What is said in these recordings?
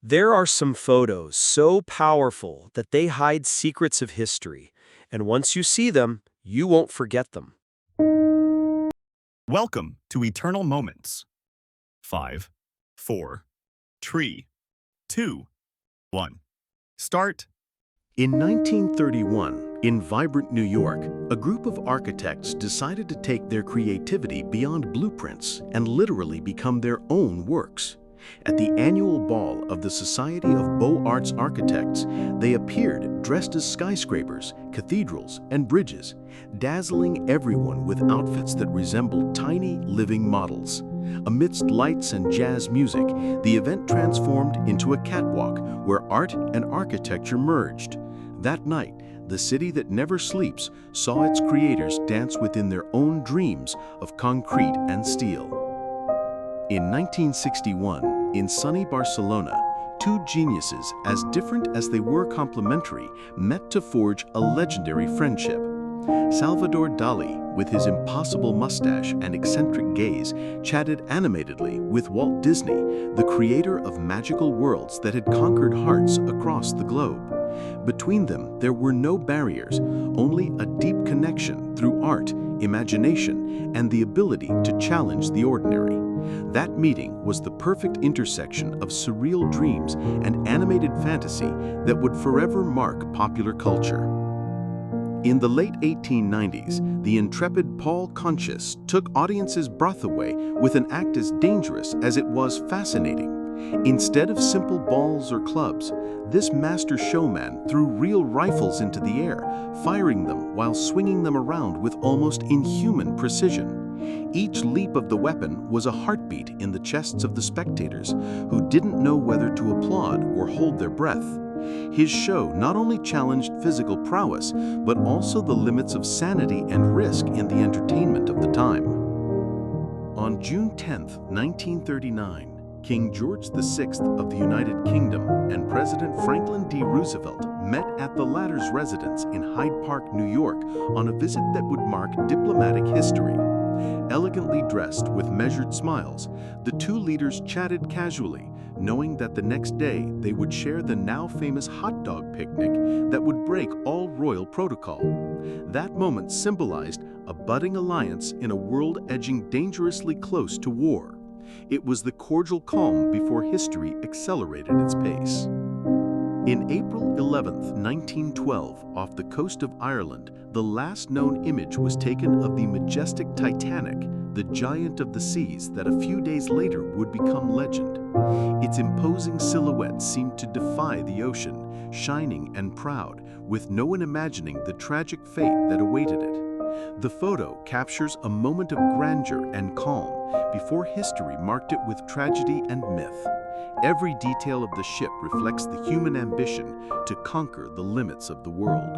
There are some photos so powerful that they hide secrets of history, and once you see them, you won't forget them. Welcome to Eternal Moments. 5, 4, 3, 2, 1. Start. In 1931, in vibrant New York, a group of architects decided to take their creativity beyond blueprints and literally become their own works. At the annual ball of the Society of Beaux Arts Architects, they appeared dressed as skyscrapers, cathedrals, and bridges, dazzling everyone with outfits that resembled tiny living models. Amidst lights and jazz music, the event transformed into a catwalk where art and architecture merged. That night, the city that never sleeps saw its creators dance within their own dreams of concrete and steel. In 1961, in sunny Barcelona, two geniuses, as different as they were complementary, met to forge a legendary friendship. Salvador Dali, with his impossible mustache and eccentric gaze, chatted animatedly with Walt Disney, the creator of magical worlds that had conquered hearts across the globe. Between them, there were no barriers, only a deep connection through art, imagination, and the ability to challenge the ordinary. That meeting was the perfect intersection of surreal dreams and animated fantasy that would forever mark popular culture. In the late 1890s, the intrepid Paul Conchis took audiences' breath away with an act as dangerous as it was fascinating. Instead of simple balls or clubs, this master showman threw real rifles into the air, firing them while swinging them around with almost inhuman precision. Each leap of the weapon was a heartbeat in the chests of the spectators, who didn't know whether to applaud or hold their breath. His show not only challenged physical prowess, but also the limits of sanity and risk in the entertainment of the time. On June 10, 1939, King George VI of the United Kingdom and President Franklin D. Roosevelt met at the latter's residence in Hyde Park, New York, on a visit that would mark diplomatic history. Elegantly dressed with measured smiles, the two leaders chatted casually, knowing that the next day they would share the now famous hot dog picnic that would break all royal protocol. That moment symbolized a budding alliance in a world edging dangerously close to war. It was the cordial calm before history accelerated its pace. In April 11, 1912, off the coast of Ireland, the last known image was taken of the majestic Titanic, the giant of the seas that a few days later would become legend. Its imposing silhouette seemed to defy the ocean, shining and proud, with no one imagining the tragic fate that awaited it. The photo captures a moment of grandeur and calm before history marked it with tragedy and myth. Every detail of the ship reflects the human ambition to conquer the limits of the world.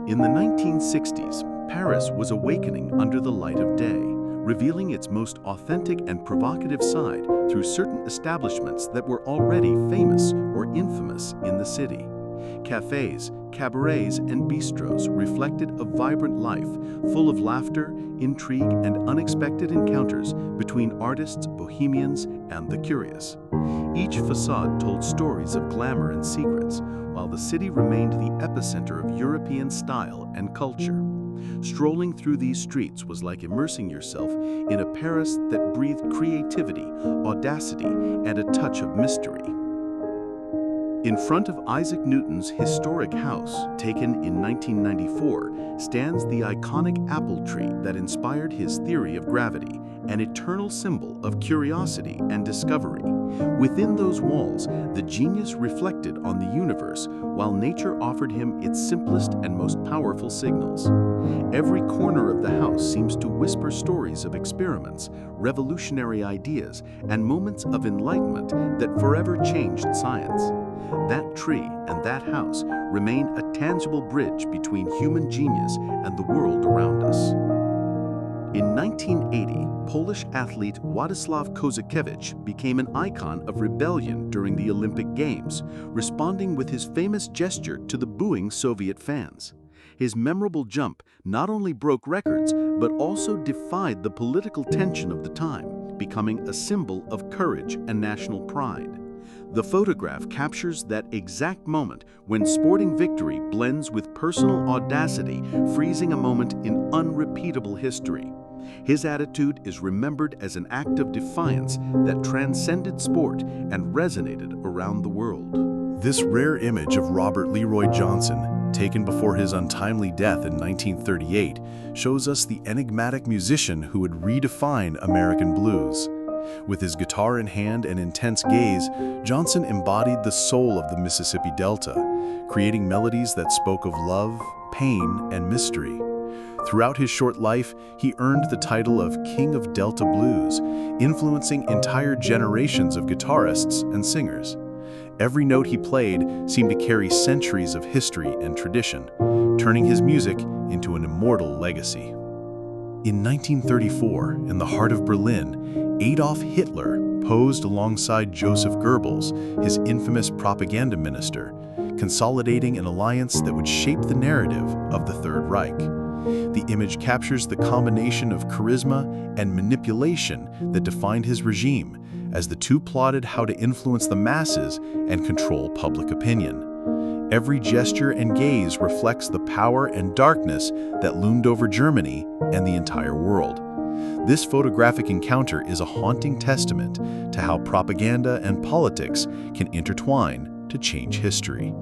In the 1960s, Paris was awakening under the light of day, revealing its most authentic and provocative side through certain establishments that were already famous or infamous in the city. Cafes, cabarets, and bistros reflected a vibrant life, full of laughter, intrigue, and unexpected encounters between artists, bohemians, and the curious. Each facade told stories of glamour and secrets, while the city remained the epicenter of European style and culture. Strolling through these streets was like immersing yourself in a Paris that breathed creativity, audacity, and a touch of mystery. In front of Isaac Newton's historic house, taken in 1994, stands the iconic apple tree that inspired his theory of gravity, an eternal symbol of curiosity and discovery. Within those walls, the genius reflected on the universe, while nature offered him its simplest and most powerful signals. Every corner of the house seems to whisper stories of experiments, revolutionary ideas, and moments of enlightenment that forever changed science. That tree and that house remain a tangible bridge between human genius and the world around us. In 1980, Polish athlete Władysław Kozakiewicz became an icon of rebellion during the Olympic Games, responding with his famous gesture to the booing Soviet fans. His memorable jump not only broke records, but also defied the political tension of the time, becoming a symbol of courage and national pride. The photograph captures that exact moment when sporting victory blends with personal audacity, freezing a moment in unrepeatable history. His attitude is remembered as an act of defiance that transcended sport and resonated around the world. This rare image of Robert Leroy Johnson, taken before his untimely death in 1938, shows us the enigmatic musician who would redefine American blues. With his guitar in hand and intense gaze, Johnson embodied the soul of the Mississippi Delta, creating melodies that spoke of love, pain, and mystery. Throughout his short life, he earned the title of King of Delta Blues, influencing entire generations of guitarists and singers. Every note he played seemed to carry centuries of history and tradition, turning his music into an immortal legacy. In 1934, in the heart of Berlin, Adolf Hitler posed alongside Joseph Goebbels, his infamous propaganda minister, consolidating an alliance that would shape the narrative of the Third Reich. The image captures the combination of charisma and manipulation that defined his regime, as the two plotted how to influence the masses and control public opinion. Every gesture and gaze reflects the power and darkness that loomed over Germany and the entire world. This photographic encounter is a haunting testament to how propaganda and politics can intertwine to change history.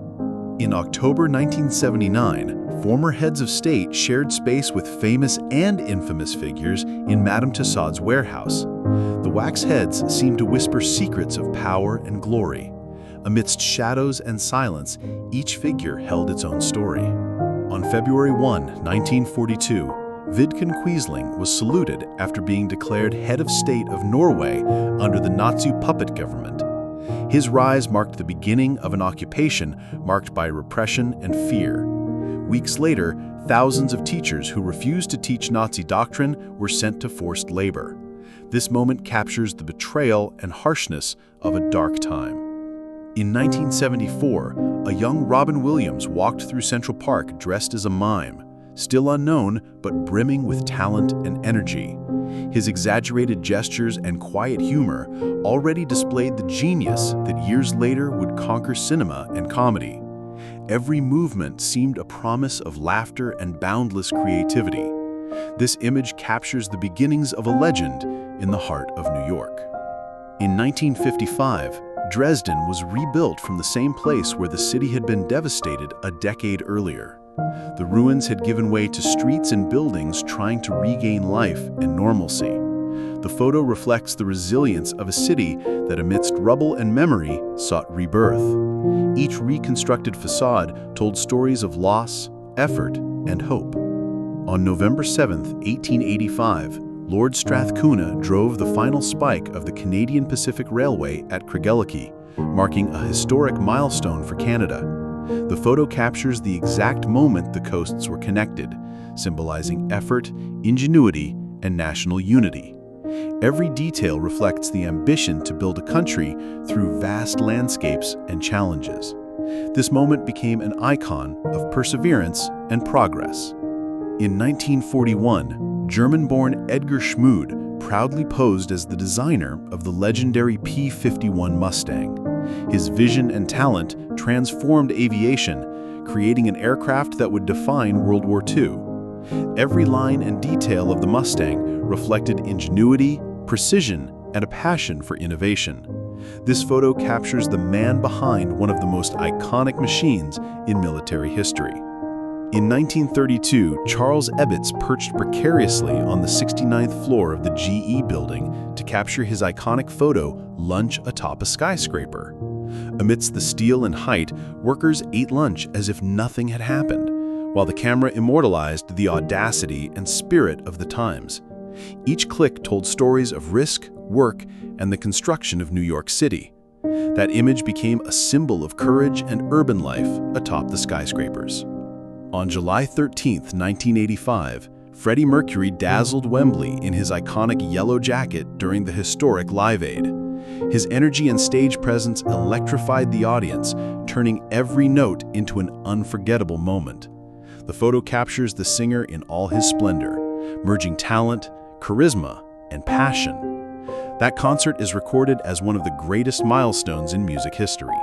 In October 1979, former heads of state shared space with famous and infamous figures in Madame Tussauds warehouse. The wax heads seemed to whisper secrets of power and glory. Amidst shadows and silence, each figure held its own story. On February 1, 1942, Vidkun Quisling was saluted after being declared head of state of Norway under the Nazi puppet government. His rise marked the beginning of an occupation marked by repression and fear. Weeks later, thousands of teachers who refused to teach Nazi doctrine were sent to forced labor. This moment captures the betrayal and harshness of a dark time. In 1974, a young Robin Williams walked through Central Park dressed as a mime, still unknown but brimming with talent and energy. His exaggerated gestures and quiet humor already displayed the genius that years later would conquer cinema and comedy. Every movement seemed a promise of laughter and boundless creativity. This image captures the beginnings of a legend in the heart of New York. In 1955, Dresden was rebuilt from the same place where the city had been devastated a decade earlier. The ruins had given way to streets and buildings trying to regain life and normalcy. The photo reflects the resilience of a city that, amidst rubble and memory, sought rebirth. Each reconstructed facade told stories of loss, effort, and hope. On November 7, 1885, Lord Strathcona drove the final spike of the Canadian Pacific Railway at Craigellachie, marking a historic milestone for Canada. The photo captures the exact moment the coasts were connected, symbolizing effort, ingenuity, and national unity. Every detail reflects the ambition to build a country through vast landscapes and challenges. This moment became an icon of perseverance and progress. In 1941, German-born Edgar Schmude proudly posed as the designer of the legendary P-51 Mustang. His vision and talent transformed aviation, creating an aircraft that would define World War II. Every line and detail of the Mustang reflected ingenuity, precision, and a passion for innovation. This photo captures the man behind one of the most iconic machines in military history. In 1932, Charles Ebbets perched precariously on the 69th floor of the GE building to capture his iconic photo, Lunch Atop a Skyscraper. Amidst the steel and height, workers ate lunch as if nothing had happened, while the camera immortalized the audacity and spirit of the times. Each click told stories of risk, work, and the construction of New York City. That image became a symbol of courage and urban life atop the skyscrapers. On July 13, 1985, Freddie Mercury dazzled Wembley in his iconic yellow jacket during the historic Live Aid. His energy and stage presence electrified the audience, turning every note into an unforgettable moment. The photo captures the singer in all his splendor, merging talent, charisma, and passion. That concert is recorded as one of the greatest milestones in music history.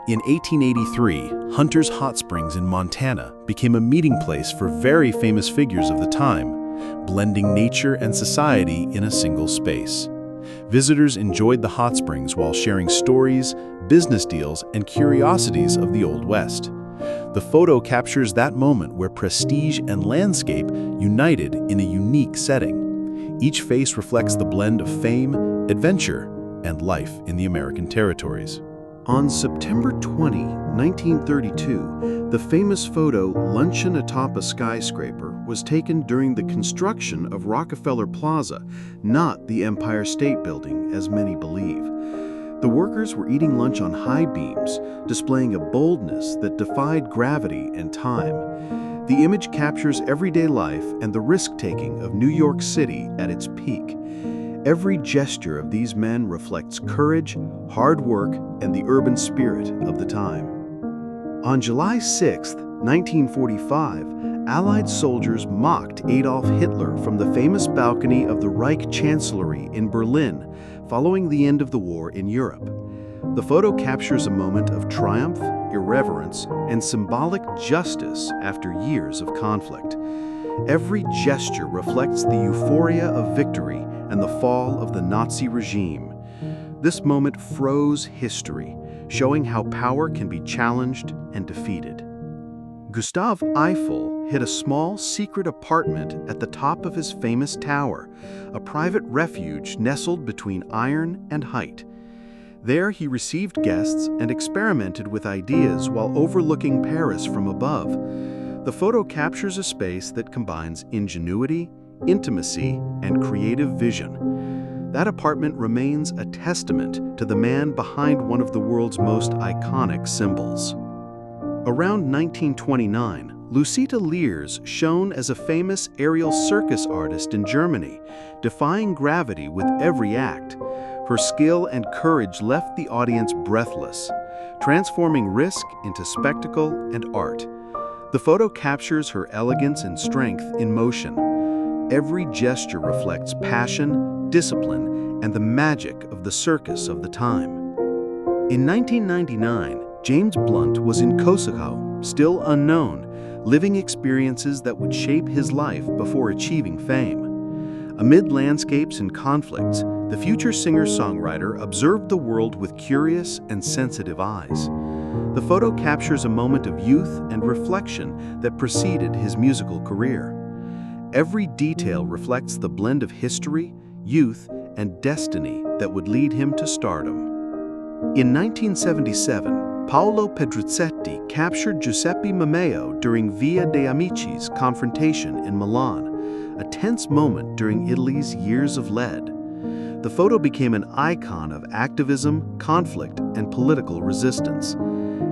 In 1883, Hunter's Hot Springs in Montana became a meeting place for very famous figures of the time, blending nature and society in a single space. Visitors enjoyed the hot springs while sharing stories, business deals, and curiosities of the Old West. The photo captures that moment where prestige and landscape united in a unique setting. Each face reflects the blend of fame, adventure, and life in the American territories. On September 20, 1932, the famous photo "Luncheon Atop a Skyscraper" was taken during the construction of Rockefeller Plaza, not the Empire State Building, as many believe. The workers were eating lunch on high beams, displaying a boldness that defied gravity and time. The image captures everyday life and the risk-taking of New York City at its peak. Every gesture of these men reflects courage, hard work, and the urban spirit of the time. On July 6, 1945, Allied soldiers mocked Adolf Hitler from the famous balcony of the Reich Chancellery in Berlin, following the end of the war in Europe. The photo captures a moment of triumph, irreverence, and symbolic justice after years of conflict. Every gesture reflects the euphoria of victory and the fall of the Nazi regime. This moment froze history, showing how power can be challenged and defeated. Gustav Eiffel hid a small, secret apartment at the top of his famous tower, a private refuge nestled between iron and height. There he received guests and experimented with ideas while overlooking Paris from above. The photo captures a space that combines ingenuity, intimacy, and creative vision. That apartment remains a testament to the man behind one of the world's most iconic symbols. Around 1929, Lucita Lears shone as a famous aerial circus artist in Germany, defying gravity with every act. Her skill and courage left the audience breathless, transforming risk into spectacle and art. The photo captures her elegance and strength in motion. Every gesture reflects passion, discipline, and the magic of the circus of the time. In 1999, James Blunt was in Kosovo, still unknown, living experiences that would shape his life before achieving fame. Amid landscapes and conflicts, the future singer-songwriter observed the world with curious and sensitive eyes. The photo captures a moment of youth and reflection that preceded his musical career. Every detail reflects the blend of history, youth, and destiny that would lead him to stardom. In 1977, Paolo Pedrizzetti captured Giuseppe Mameo during Via de Amici's confrontation in Milan, a tense moment during Italy's Years of Lead. The photo became an icon of activism, conflict, and political resistance.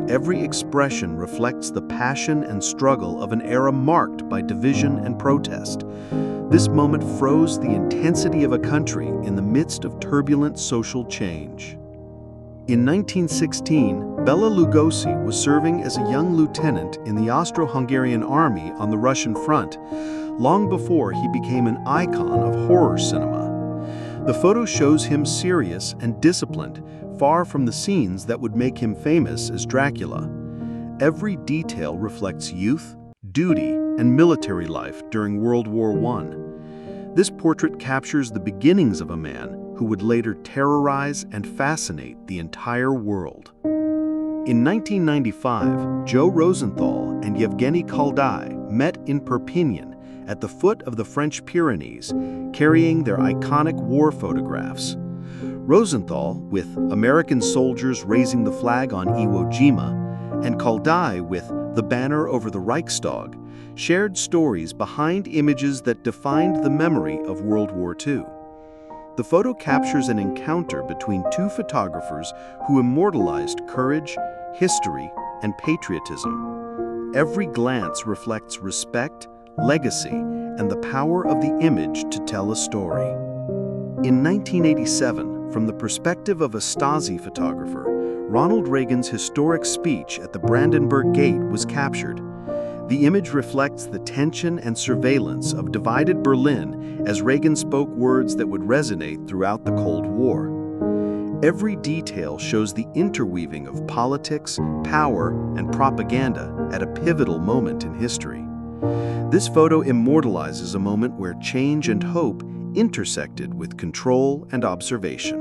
Every expression reflects the passion and struggle of an era marked by division and protest. This moment froze the intensity of a country in the midst of turbulent social change. In 1916, Bela Lugosi was serving as a young lieutenant in the Austro-Hungarian army on the Russian front, long before he became an icon of horror cinema. The photo shows him serious and disciplined, far from the scenes that would make him famous as Dracula. Every detail reflects youth, duty, and military life during World War I. This portrait captures the beginnings of a man who would later terrorize and fascinate the entire world. In 1995, Joe Rosenthal and Yevgeny Kaldai met in Perpignan at the foot of the French Pyrenees, carrying their iconic war photographs. Rosenthal, with American soldiers raising the flag on Iwo Jima, and Kaldai with the banner over the Reichstag, shared stories behind images that defined the memory of World War II. The photo captures an encounter between two photographers who immortalized courage, history, and patriotism. Every glance reflects respect, legacy, and the power of the image to tell a story. In 1987, from the perspective of a Stasi photographer, Ronald Reagan's historic speech at the Brandenburg Gate was captured. The image reflects the tension and surveillance of divided Berlin as Reagan spoke words that would resonate throughout the Cold War. Every detail shows the interweaving of politics, power, and propaganda at a pivotal moment in history. This photo immortalizes a moment where change and hope intersected with control and observation.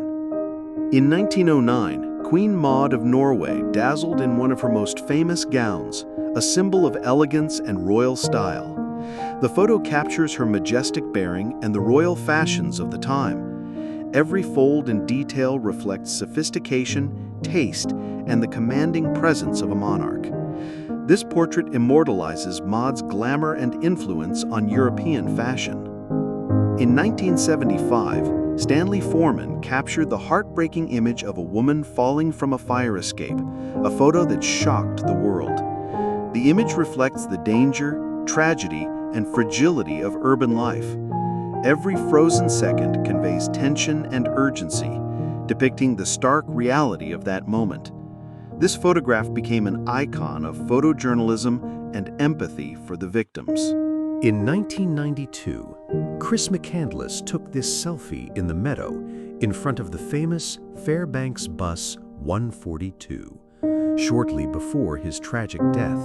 In 1909, Queen Maud of Norway dazzled in one of her most famous gowns, a symbol of elegance and royal style. The photo captures her majestic bearing and the royal fashions of the time. Every fold and detail reflects sophistication, taste, and the commanding presence of a monarch. This portrait immortalizes Maud's glamour and influence on European fashion. In 1975, Stanley Forman captured the heartbreaking image of a woman falling from a fire escape, a photo that shocked the world. The image reflects the danger, tragedy, and fragility of urban life. Every frozen second conveys tension and urgency, depicting the stark reality of that moment. This photograph became an icon of photojournalism and empathy for the victims. In 1992, Chris McCandless took this selfie in the meadow in front of the famous Fairbanks bus 142, shortly before his tragic death.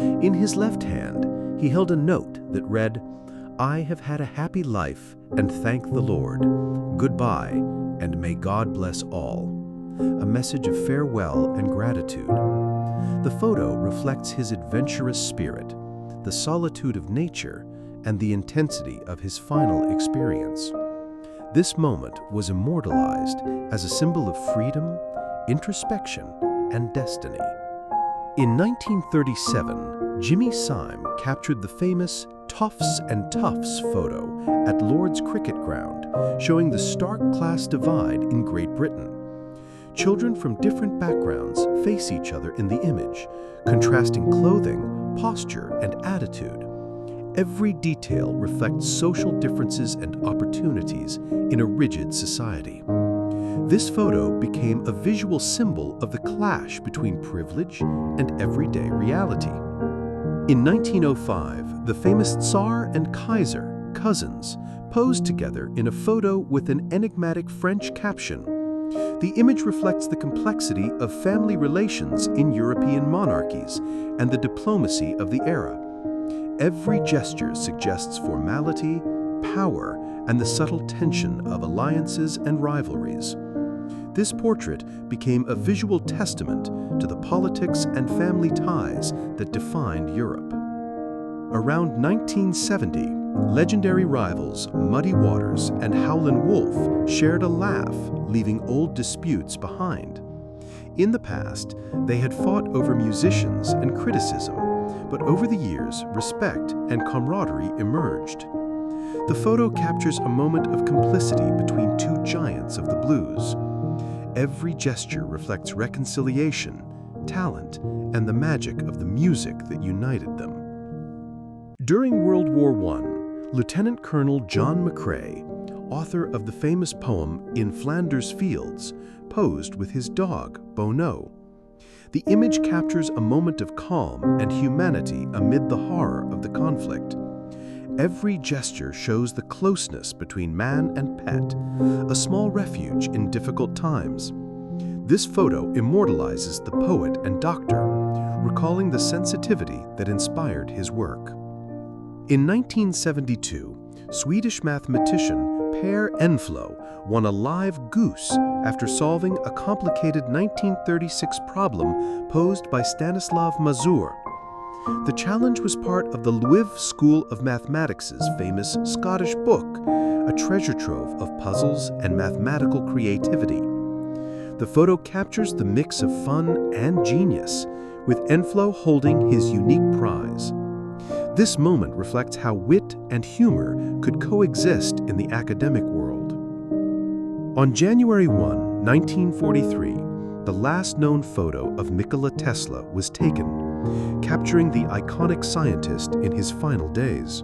In his left hand, he held a note that read, "I have had a happy life and thank the Lord. Goodbye, and may God bless all." A message of farewell and gratitude. The photo reflects his adventurous spirit, the solitude of nature, and the intensity of his final experience. This moment was immortalized as a symbol of freedom, introspection, and destiny. In 1937, Jimmy Syme captured the famous Toffs and Tufts photo at Lord's Cricket Ground, showing the stark class divide in Great Britain. Children from different backgrounds face each other in the image, contrasting clothing, posture, and attitude. Every detail reflects social differences and opportunities in a rigid society. This photo became a visual symbol of the clash between privilege and everyday reality. In 1905, the famous Tsar and Kaiser, cousins, posed together in a photo with an enigmatic French caption. The image reflects the complexity of family relations in European monarchies and the diplomacy of the era. Every gesture suggests formality, power, and the subtle tension of alliances and rivalries. This portrait became a visual testament to the politics and family ties that defined Europe. Around 1970, legendary rivals Muddy Waters and Howlin' Wolf shared a laugh, leaving old disputes behind. In the past, they had fought over musicians and criticism, but over the years, respect and camaraderie emerged. The photo captures a moment of complicity between two giants of the blues. Every gesture reflects reconciliation, talent, and the magic of the music that united them. During World War I, Lieutenant Colonel John McCrae, author of the famous poem In Flanders Fields, posed with his dog, Bono. The image captures a moment of calm and humanity amid the horror of the conflict. Every gesture shows the closeness between man and pet, a small refuge in difficult times. This photo immortalizes the poet and doctor, recalling the sensitivity that inspired his work. In 1972, Swedish mathematician Per Enflo won a live goose after solving a complicated 1936 problem posed by Stanislav Mazur. The challenge was part of the Lviv School of Mathematics' famous Scottish book, a treasure trove of puzzles and mathematical creativity. The photo captures the mix of fun and genius, with Enflo holding his unique prize. This moment reflects how wit and humor could coexist in the academic world. On January 1, 1943, the last known photo of Nikola Tesla was taken, capturing the iconic scientist in his final days.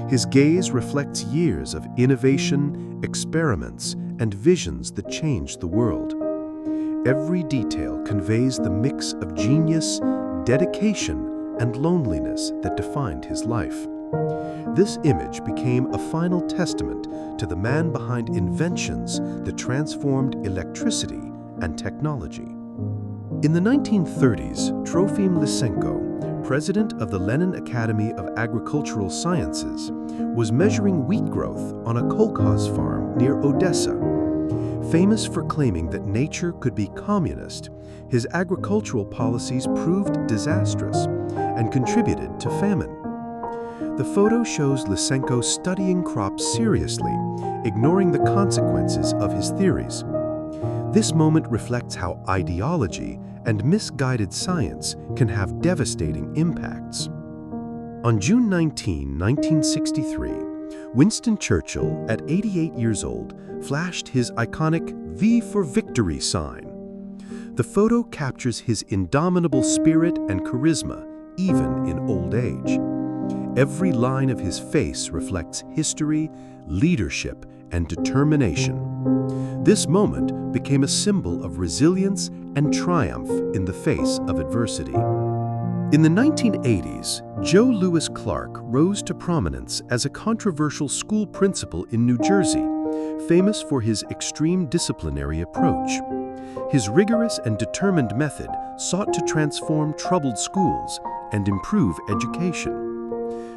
His gaze reflects years of innovation, experiments, and visions that changed the world. Every detail conveys the mix of genius, dedication, and loneliness that defined his life. This image became a final testament to the man behind inventions that transformed electricity and technology. In the 1930s, Trofim Lysenko, president of the Lenin Academy of Agricultural Sciences, was measuring wheat growth on a kolkhoz farm near Odessa. Famous for claiming that nature could be communist, his agricultural policies proved disastrous and contributed to famine. The photo shows Lysenko studying crops seriously, ignoring the consequences of his theories. This moment reflects how ideology and misguided science can have devastating impacts. On June 19, 1963, Winston Churchill, at 88 years old, flashed his iconic V for Victory sign. The photo captures his indomitable spirit and charisma, even in old age. Every line of his face reflects history, leadership, and determination. This moment became a symbol of resilience and triumph in the face of adversity. In the 1980s, Joe Louis Clark rose to prominence as a controversial school principal in New Jersey, famous for his extreme disciplinary approach. His rigorous and determined method sought to transform troubled schools and improve education.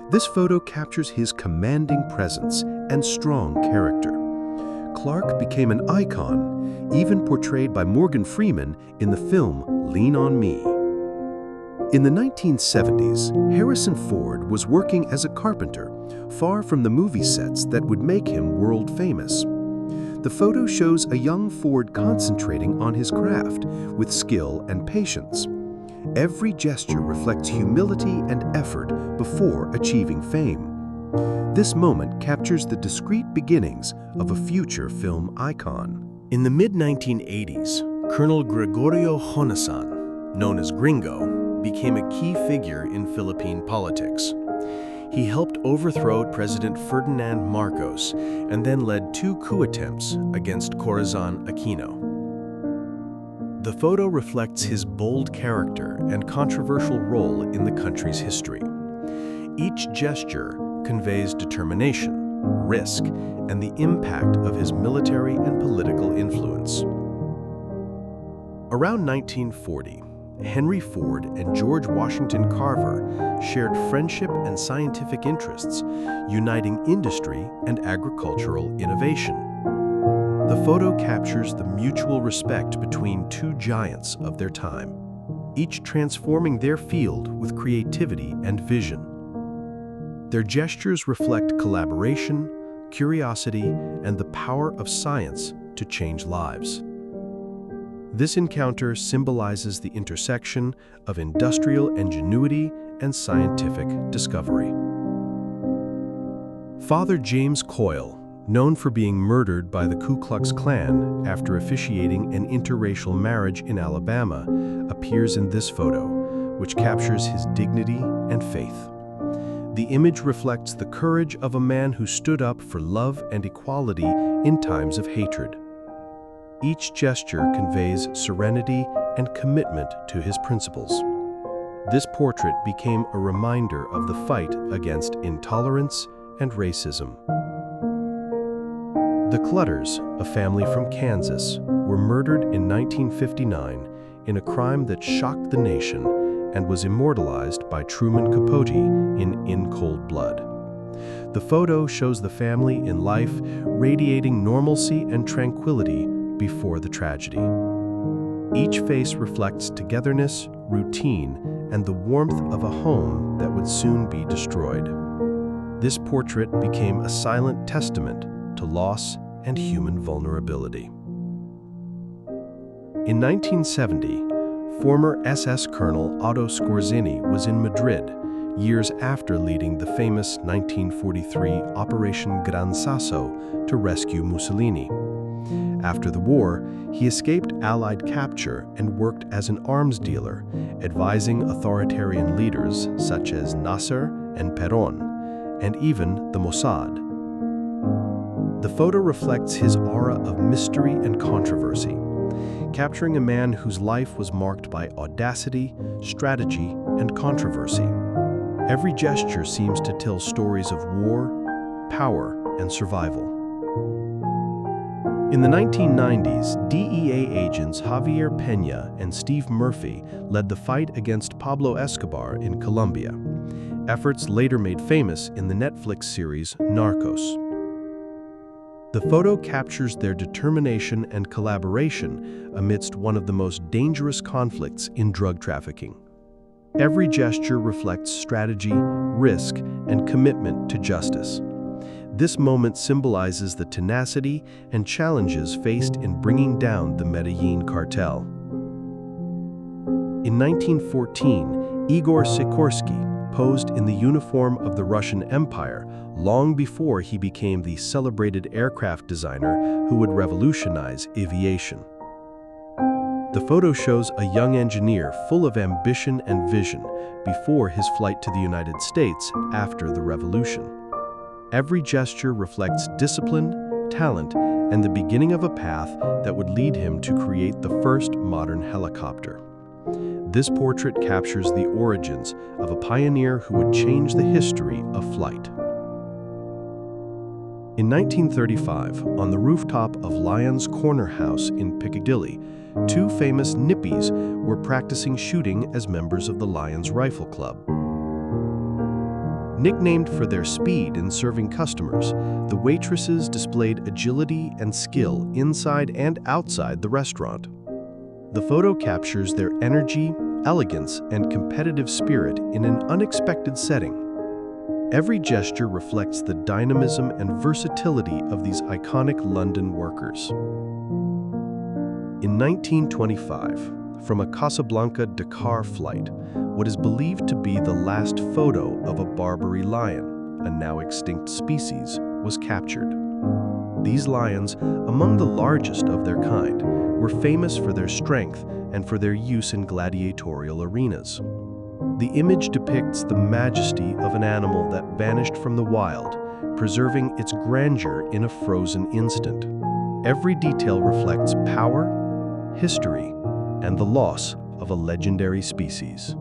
This photo captures his commanding presence and strong character. Clark became an icon, even portrayed by Morgan Freeman in the film Lean on Me. In the 1970s, Harrison Ford was working as a carpenter, far from the movie sets that would make him world famous. The photo shows a young Ford concentrating on his craft with skill and patience. Every gesture reflects humility and effort before achieving fame. This moment captures the discreet beginnings of a future film icon. In the mid-1980s, Colonel Gregorio Honasan, known as Gringo, became a key figure in Philippine politics. He helped overthrow President Ferdinand Marcos and then led 2 coup attempts against Corazon Aquino. The photo reflects his bold character and controversial role in the country's history. Each gesture conveys determination, risk, and the impact of his military and political influence. Around 1940, Henry Ford and George Washington Carver shared friendship and scientific interests, uniting industry and agricultural innovation. The photo captures the mutual respect between 2 giants of their time, each transforming their field with creativity and vision. Their gestures reflect collaboration, curiosity, and the power of science to change lives. This encounter symbolizes the intersection of industrial ingenuity and scientific discovery. Father James Coyle, known for being murdered by the Ku Klux Klan after officiating an interracial marriage in Alabama, appears in this photo, which captures his dignity and faith. The image reflects the courage of a man who stood up for love and equality in times of hatred. Each gesture conveys serenity and commitment to his principles. This portrait became a reminder of the fight against intolerance and racism. The Clutters, a family from Kansas, were murdered in 1959 in a crime that shocked the nation and was immortalized by Truman Capote in Cold Blood. The photo shows the family in life radiating normalcy and tranquility before the tragedy. Each face reflects togetherness, routine, and the warmth of a home that would soon be destroyed. This portrait became a silent testament to loss and human vulnerability. In 1970, former SS Colonel Otto Skorzeny was in Madrid, years after leading the famous 1943 Operation Gran Sasso to rescue Mussolini. After the war, he escaped Allied capture and worked as an arms dealer, advising authoritarian leaders such as Nasser and Perón, and even the Mossad. The photo reflects his aura of mystery and controversy. capturing a man whose life was marked by audacity, strategy, and controversy. Every gesture seems to tell stories of war, power, and survival. In the 1990s, DEA agents Javier Peña and Steve Murphy led the fight against Pablo Escobar in Colombia, efforts later made famous in the Netflix series Narcos. The photo captures their determination and collaboration amidst one of the most dangerous conflicts in drug trafficking. Every gesture reflects strategy, risk, and commitment to justice. This moment symbolizes the tenacity and challenges faced in bringing down the Medellin cartel. In 1914, Igor Sikorsky posed in the uniform of the Russian Empire long before he became the celebrated aircraft designer who would revolutionize aviation. The photo shows a young engineer full of ambition and vision before his flight to the United States after the revolution. Every gesture reflects discipline, talent, and the beginning of a path that would lead him to create the first modern helicopter. This portrait captures the origins of a pioneer who would change the history of flight. In 1935, on the rooftop of Lyons Corner House in Piccadilly, two famous nippies were practicing shooting as members of the Lyons Rifle Club. Nicknamed for their speed in serving customers, the waitresses displayed agility and skill inside and outside the restaurant. The photo captures their energy, elegance, and competitive spirit in an unexpected setting. Every gesture reflects the dynamism and versatility of these iconic London workers. In 1925, from a Casablanca-Dakar flight, what is believed to be the last photo of a Barbary lion, a now extinct species, was captured. These lions, among the largest of their kind, were famous for their strength and for their use in gladiatorial arenas. The image depicts the majesty of an animal that vanished from the wild, preserving its grandeur in a frozen instant. Every detail reflects power, history, and the loss of a legendary species.